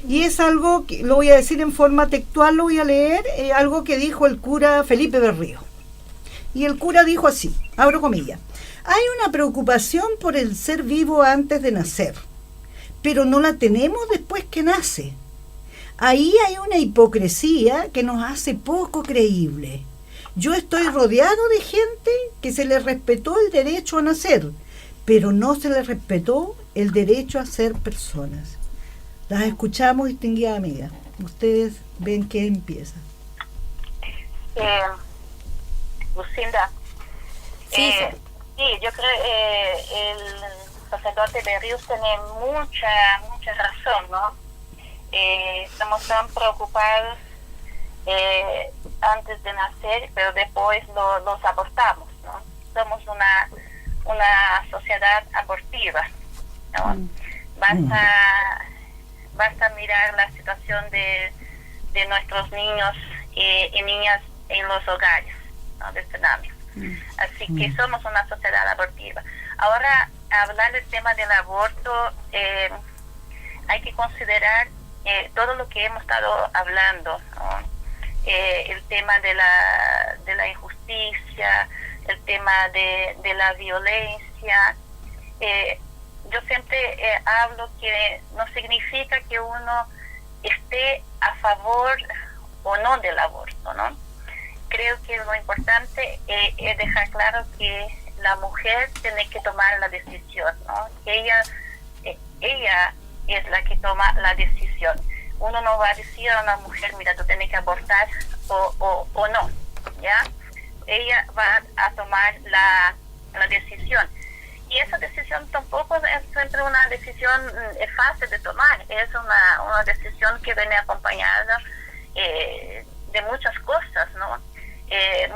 Y es algo que lo voy a decir en forma textual, lo voy a leer, algo que dijo el cura Felipe Berrío. Y el cura dijo así, abro comillas: hay una preocupación por el ser vivo antes de nacer, pero no la tenemos después que nace. Ahí hay una hipocresía que nos hace poco creíble. Yo estoy rodeado de gente que se le respetó el derecho a nacer, pero no se le respetó el derecho a ser personas. Las escuchamos, distinguida amiga. Ustedes ven que empieza. Lucinda, sí, yo creo el sacerdote Berríos tiene mucha razón, ¿no? Estamos tan preocupados antes de nacer, pero después los abortamos, ¿no? Somos una sociedad abortiva, ¿no? Basta mirar la situación de nuestros niños y niñas en los hogares, ¿no? De tsunami. Así que somos una sociedad abortiva. Ahora, hablar del tema del aborto, hay que considerar todo lo que hemos estado hablando, ¿no? El tema de la injusticia, el tema de la violencia. Yo siempre hablo que no significa que uno esté a favor o no del aborto, ¿no? Creo que lo importante es dejar claro que la mujer tiene que tomar la decisión, ¿no? Ella es la que toma la decisión. Uno no va a decir a una mujer, mira, tú tienes que abortar o no, ¿ya? Ella va a tomar la decisión. Y esa decisión tampoco es siempre una decisión fácil de tomar, es una decisión que viene acompañada de muchas cosas, ¿no?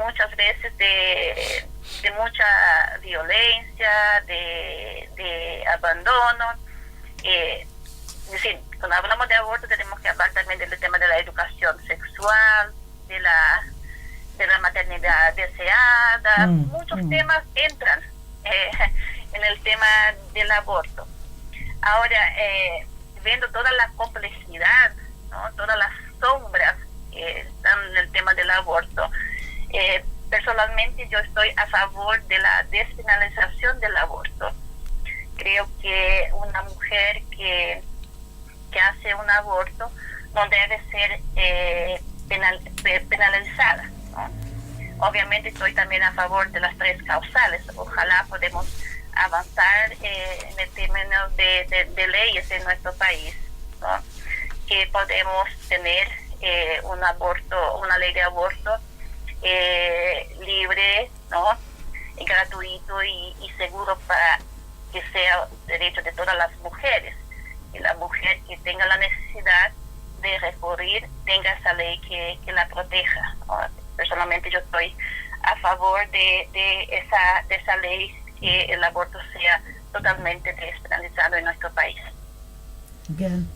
Muchas veces de mucha violencia, de abandono. Es decir, cuando hablamos de aborto tenemos que hablar también del tema de la educación sexual, de la maternidad deseada. Muchos temas entran en el tema del aborto. Ahora, viendo toda la complejidad, ¿no? Todas las sombras que están en el tema del aborto, personalmente yo estoy a favor de la despenalización del aborto. Creo que una mujer que hace un aborto no debe ser penalizada, ¿no? Obviamente estoy también a favor de las 3 causales. Ojalá podemos avanzar en el término de leyes en nuestro país, ¿no? Que podemos tener una ley de aborto libre, ¿no? Gratuito y seguro para que sea derecho de todas las mujeres. Y la mujer que tenga la necesidad de recurrir tenga esa ley que la proteja, ¿no? Personalmente yo estoy a favor de esa ley, que el aborto sea totalmente despenalizado en nuestro país. Bien.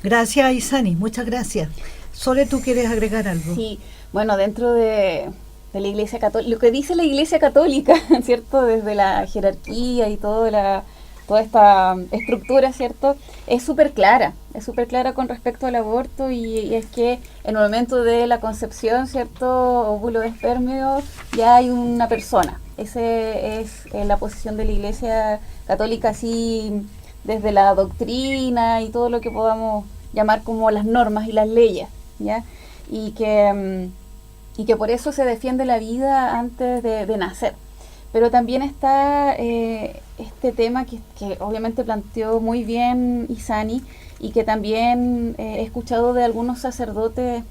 Gracias, Isani, muchas gracias. Sole, ¿tú quieres agregar algo? Sí, bueno, dentro de la Iglesia Católica, lo que dice la Iglesia Católica, ¿cierto? Desde la jerarquía y toda toda esta estructura, ¿cierto? Es súper clara con respecto al aborto, y es que en el momento de la concepción, ¿cierto? Óvulo de espermio, ya hay una persona. Esa es la posición de la Iglesia Católica, así desde la doctrina y todo lo que podamos llamar como las normas y las leyes, ¿ya? Y que por eso se defiende la vida antes de nacer. Pero también está este tema que obviamente planteó muy bien Isani, y que también he escuchado de algunos sacerdotes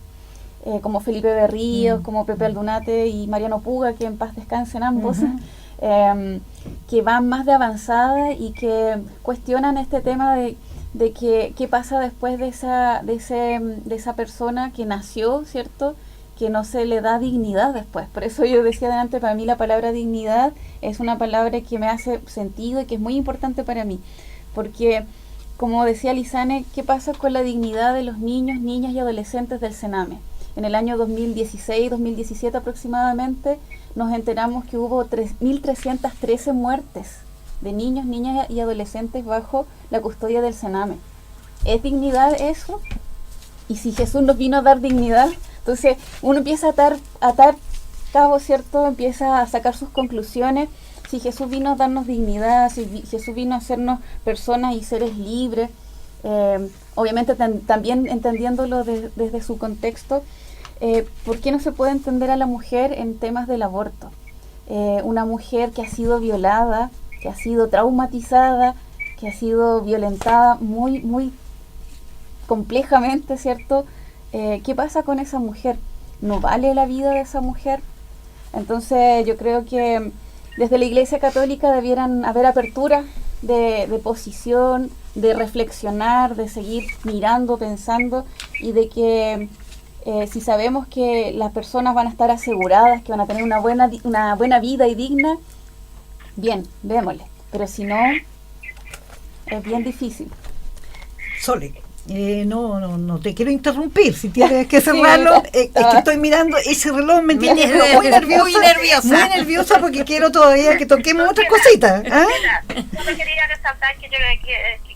como Felipe Berríos, como Pepe Aldunate y Mariano Puga, que en paz descansen ambos, que van más de avanzada y que cuestionan este tema de qué pasa después de esa persona que nació, ¿cierto?, que no se le da dignidad después. Por eso yo decía adelante, para mí la palabra dignidad es una palabra que me hace sentido y que es muy importante para mí, porque como decía Lizane, ¿qué pasa con la dignidad de los niños, niñas y adolescentes del Sename? En el año 2016-2017 aproximadamente nos enteramos que hubo 3.313 muertes de niños, niñas y adolescentes bajo la custodia del Sename. ¿Es dignidad eso? Y si Jesús nos vino a dar dignidad, entonces uno empieza a atar cabos, ¿cierto? Empieza a sacar sus conclusiones. Si Jesús vino a darnos dignidad, si Jesús vino a hacernos personas y seres libres, obviamente también entendiéndolo desde su contexto, ¿por qué no se puede entender a la mujer en temas del aborto? Una mujer que ha sido violada, que ha sido traumatizada, que ha sido violentada muy, muy complejamente, ¿cierto? ¿Qué pasa con esa mujer? ¿No vale la vida de esa mujer? Entonces yo creo que desde la Iglesia Católica debieran haber apertura de posición, de reflexionar, de seguir mirando, pensando, y de que si sabemos que las personas van a estar aseguradas, que van a tener una buena vida y digna, bien, démosle. Pero si no, es bien difícil. Sole, no te quiero interrumpir, si tienes que cerrarlo, es que estoy mirando ese reloj, me tiene muy nerviosa porque quiero todavía que toquemos otras cositas. ¿Ah? Solo quería resaltar que yo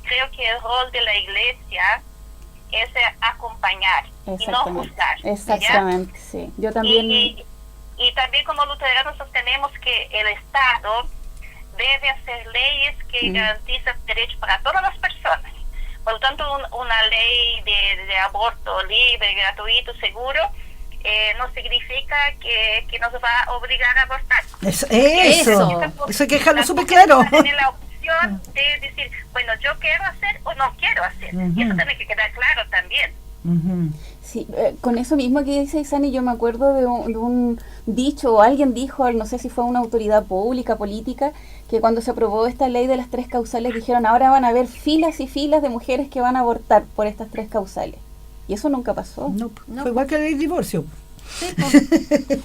creo que el rol de la Iglesia es acompañar y no juzgar. Exactamente, ¿ya? Sí. Yo también. Y también como luteranos sostenemos que el Estado debe hacer leyes que garantizan derechos para todas las personas. Por lo tanto, una ley de aborto libre, gratuito, seguro, no significa que nos va a obligar a abortar. Eso hay que dejarlo súper claro. Tener la opción de decir, bueno, yo quiero hacer o no quiero hacer. Y eso tiene que quedar claro también. Sí, con eso mismo que dice Isani, yo me acuerdo de un dicho, o alguien dijo, no sé si fue una autoridad pública, política, que cuando se aprobó esta ley de las 3 causales dijeron, ahora van a haber filas y filas de mujeres que van a abortar por estas 3 causales. Y eso nunca pasó. No. Fue igual que el divorcio. Sí,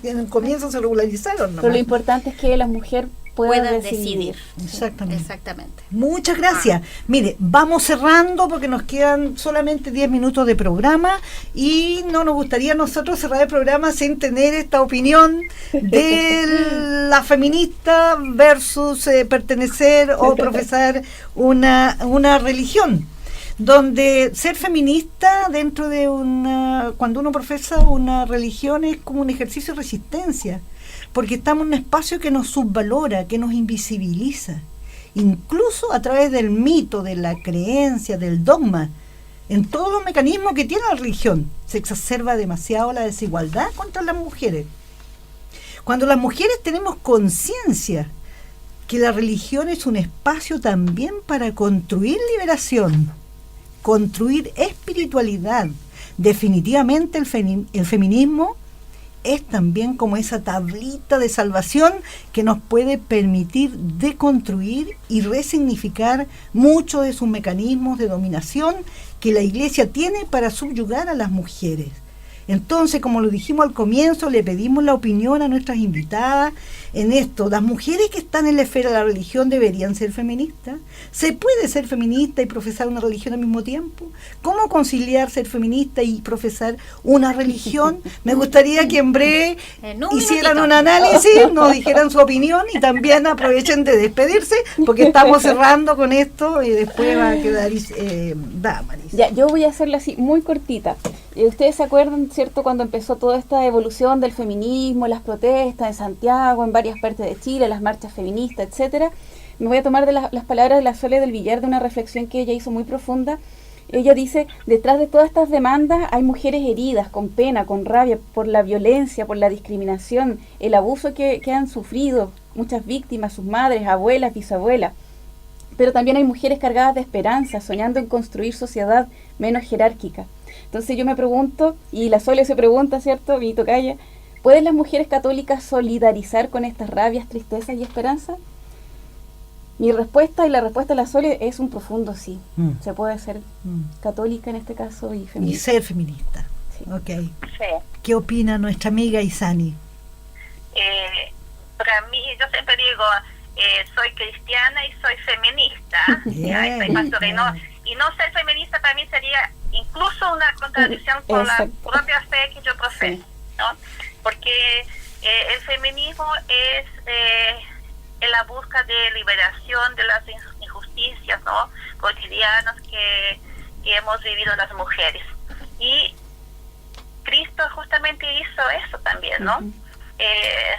en el comienzo se regularizaron. Pero lo importante es que la mujer pueda decidir. Exactamente. Muchas gracias. Mire, vamos cerrando porque nos quedan solamente 10 minutos de programa y no nos gustaría a nosotros cerrar el programa sin tener esta opinión de la feminista versus pertenecer o profesar una religión. Donde ser feminista dentro de cuando uno profesa una religión es como un ejercicio de resistencia, porque estamos en un espacio que nos subvalora, que nos invisibiliza, incluso a través del mito, de la creencia, del dogma, en todos los mecanismos que tiene la religión, se exacerba demasiado la desigualdad contra las mujeres. Cuando las mujeres tenemos conciencia que la religión es un espacio también para construir liberación, construir espiritualidad, definitivamente el feminismo es también como esa tablita de salvación que nos puede permitir deconstruir y resignificar muchos de sus mecanismos de dominación que la Iglesia tiene para subyugar a las mujeres. Entonces, como lo dijimos al comienzo, le pedimos la opinión a nuestras invitadas en esto. ¿Las mujeres que están en la esfera de la religión deberían ser feministas? ¿Se puede ser feminista y profesar una religión al mismo tiempo? ¿Cómo conciliar ser feminista y profesar una religión? Me gustaría que en breve hicieran un análisis, nos dijeran su opinión y también aprovechen de despedirse, porque estamos cerrando con esto y después va a quedar Damaris. Ya, yo voy a hacerlo así, muy cortita. Ustedes se acuerdan, ¿cierto?, cuando empezó toda esta evolución del feminismo, las protestas en Santiago, en varias partes de Chile, las marchas feministas, etcétera. Me voy a tomar de las palabras de la Sole del Villar, de una reflexión que ella hizo muy profunda. Ella dice, detrás de todas estas demandas hay mujeres heridas, con pena, con rabia, por la violencia, por la discriminación, el abuso que han sufrido muchas víctimas, sus madres, abuelas, bisabuelas. Pero también hay mujeres cargadas de esperanza, soñando en construir sociedad menos jerárquica. Entonces yo me pregunto, y la Sole se pregunta, ¿cierto?, mi tocaya, ¿pueden las mujeres católicas solidarizar con estas rabias, tristezas y esperanzas? Mi respuesta y la respuesta de la Sole es un profundo sí. Se puede ser católica en este caso y feminista. Y ser feminista. Sí. Ok. Sí. ¿Qué opina nuestra amiga Isani? Para mí, yo siempre digo, soy cristiana y soy feminista. Bien, soy pastora, y no ser feminista para mí sería incluso una contradicción con la propia fe que yo profeso, ¿no? Porque el feminismo es en la busca de liberación de las injusticias, ¿no?, cotidianas que hemos vivido las mujeres. Y Cristo justamente hizo eso también, ¿no?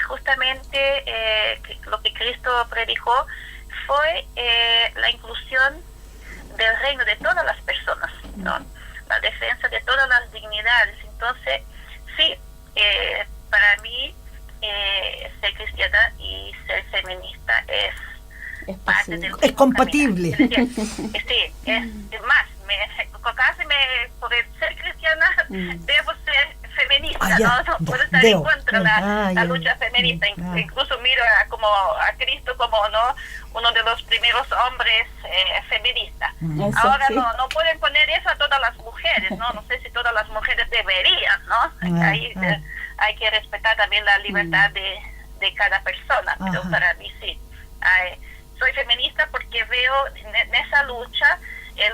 Justamente lo que Cristo predicó fue la inclusión del reino de todas las personas, ¿no?, la defensa de todas las dignidades. Entonces, sí, para mí ser cristiana y ser feminista es parte del es compatible. Sí, es más, casi por ser cristiana debo ser feminista, no puedo estar en contra de la lucha feminista. Incluso miro a Cristo como uno de los primeros hombres feministas. Ahora no pueden poner eso a todas las mujeres, no sé si todas las mujeres deberían, ¿no? Ahí hay que respetar también la libertad de cada persona, pero para mí sí. Soy feminista porque veo en esa lucha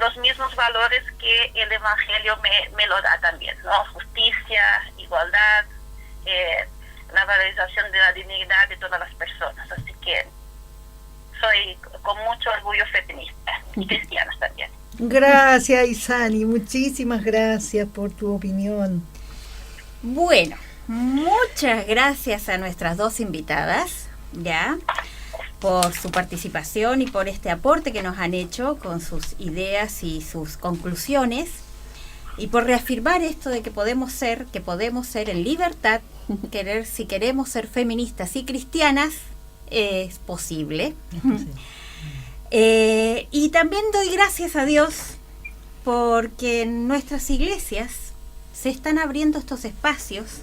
los mismos valores que el Evangelio me lo da también, ¿no? Justicia, igualdad, la valorización de la dignidad de todas las personas. Así que soy con mucho orgullo feminista y cristiana también. Gracias, Isani, muchísimas gracias por tu opinión. Bueno, muchas gracias a nuestras dos invitadas, ya, por su participación y por este aporte que nos han hecho con sus ideas y sus conclusiones, y por reafirmar esto de que podemos ser en libertad, si queremos ser feministas y cristianas, es posible. Y también doy gracias a Dios porque en nuestras iglesias se están abriendo estos espacios,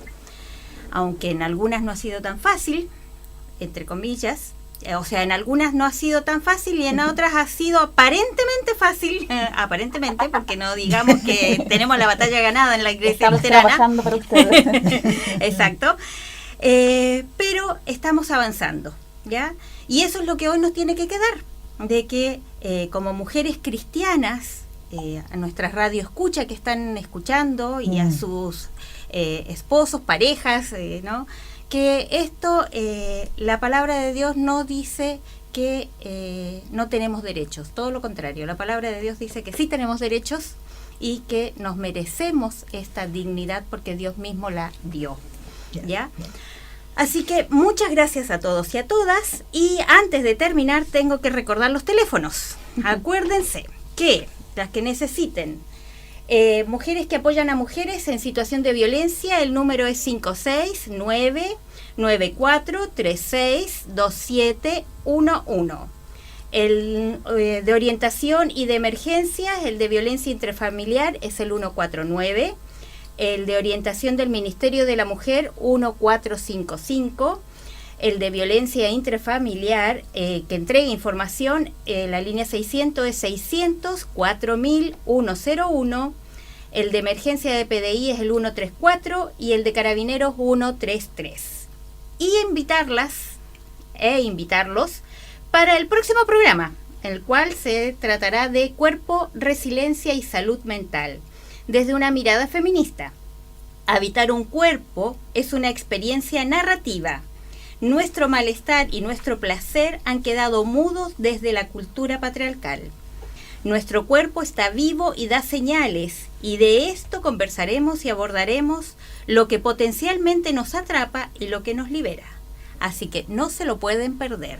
aunque en algunas no ha sido tan fácil, entre comillas. O sea, en algunas no ha sido tan fácil y en otras ha sido aparentemente fácil, aparentemente, porque no digamos que tenemos la batalla ganada en la iglesia luterana. Estamos trabajando para ustedes. Exacto. Pero estamos avanzando, ¿ya? Y eso es lo que hoy nos tiene que quedar, de que como mujeres cristianas, a nuestras radioescuchas que están escuchando y a sus esposos, parejas, ¿no?, que esto, la palabra de Dios no dice que no tenemos derechos, todo lo contrario, la palabra de Dios dice que sí tenemos derechos y que nos merecemos esta dignidad porque Dios mismo la dio, ¿ya? Así que muchas gracias a todos y a todas, y antes de terminar tengo que recordar los teléfonos. Acuérdense que las que necesiten mujeres que apoyan a mujeres en situación de violencia, el número es 569-9436-2711. El de orientación y de emergencia, el de violencia intrafamiliar, es el 149. El de orientación del Ministerio de la Mujer, 1455. El de violencia intrafamiliar, que entregue información, la línea 600 es 600-4101. El de emergencia de PDI es el 134 y el de carabineros 133. Y invitarlos para el próximo programa, el cual se tratará de cuerpo, resiliencia y salud mental, desde una mirada feminista. Habitar un cuerpo es una experiencia narrativa. Nuestro malestar y nuestro placer han quedado mudos desde la cultura patriarcal. Nuestro cuerpo está vivo y da señales, y de esto conversaremos y abordaremos lo que potencialmente nos atrapa y lo que nos libera. Así que no se lo pueden perder.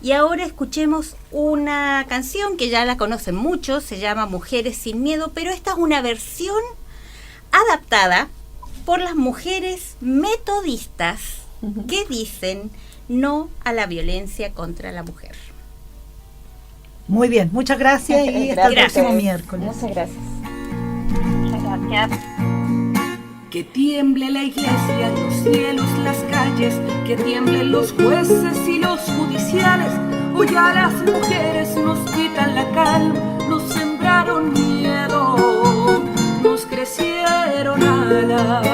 Y ahora escuchemos una canción que ya la conocen muchos, se llama Mujeres sin Miedo, pero esta es una versión adaptada por las mujeres metodistas que dicen no a la violencia contra la mujer. Muy bien, muchas gracias y hasta el Gracias. próximo miércoles. Muchas gracias. Muchas gracias. Que tiemble la iglesia, los cielos, las calles, que tiemblen los jueces y los judiciales. Hoy a las mujeres nos quitan la calma, nos sembraron miedo, nos crecieron alas.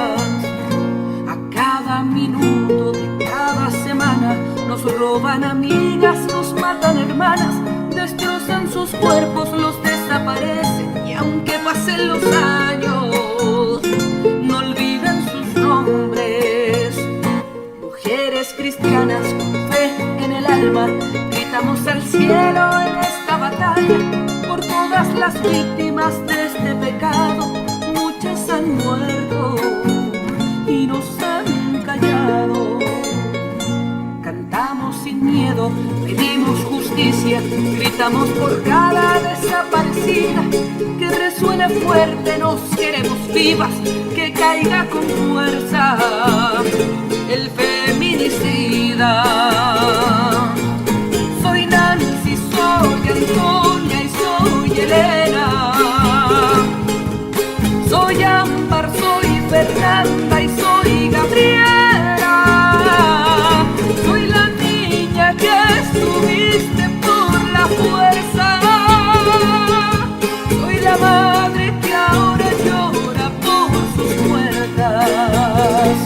A cada minuto de cada semana nos roban amigas, nos matan hermanas, destrozan sus cuerpos, los desaparecen. Y aunque pasen los años, no olviden sus nombres. Mujeres cristianas con fe en el alma, gritamos al cielo en esta batalla por todas las víctimas de este pecado. Muchas han muerto y nos han callado. Cantamos sin miedo, pedimos justicia, gritamos por cada desaparecida. Que resuene fuerte, nos queremos vivas, que caiga con fuerza el feminicida. Soy Nancy, soy Antonia y soy Elena. Soy Ámbar, soy Fernanda y soy Gabriela. Soy la niña que estuviste por la fuerza. Soy la madre que ahora llora por sus muertas.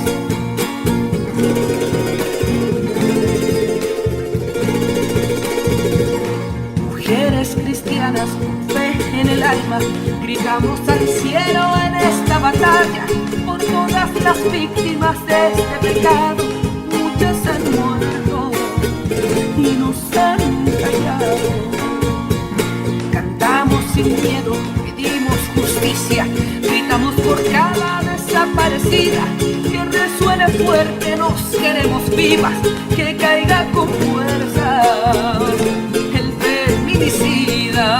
Mujeres cristianas con fe en el alma, gritamos al cielo en esta batalla por todas las víctimas de este pecado. Muchas han muerto y nos han callado. Cantamos sin miedo, pedimos justicia, gritamos por cada desaparecida. Que resuene fuerte, nos queremos vivas, que caiga con fuerza el feminicida.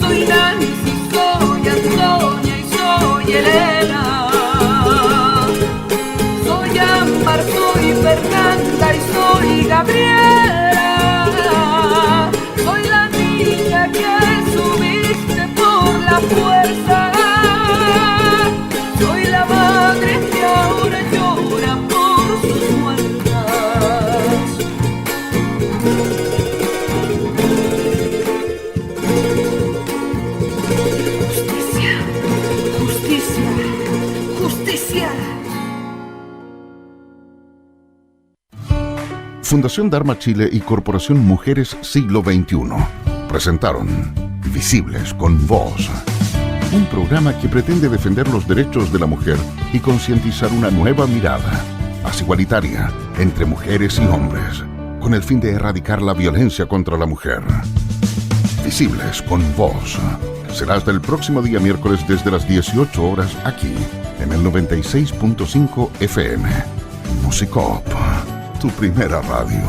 Soy Nancy, soy Antonia y soy Elena. Soy Ámbar, soy Fernanda y soy Gabriela. Soy la niña que subiste por la fuerza. Soy la madre que ahora llora por sus muertas. Justicia, justicia, justicia. Fundación Dharma Chile y Corporación Mujeres Siglo XXI presentaron Visibles con Voz, un programa que pretende defender los derechos de la mujer y concientizar una nueva mirada, más igualitaria, entre mujeres y hombres, con el fin de erradicar la violencia contra la mujer. Visibles con Voz será hasta el próximo día miércoles desde las 18 horas aquí, en el 96.5 FM. Musicop, tu primera radio.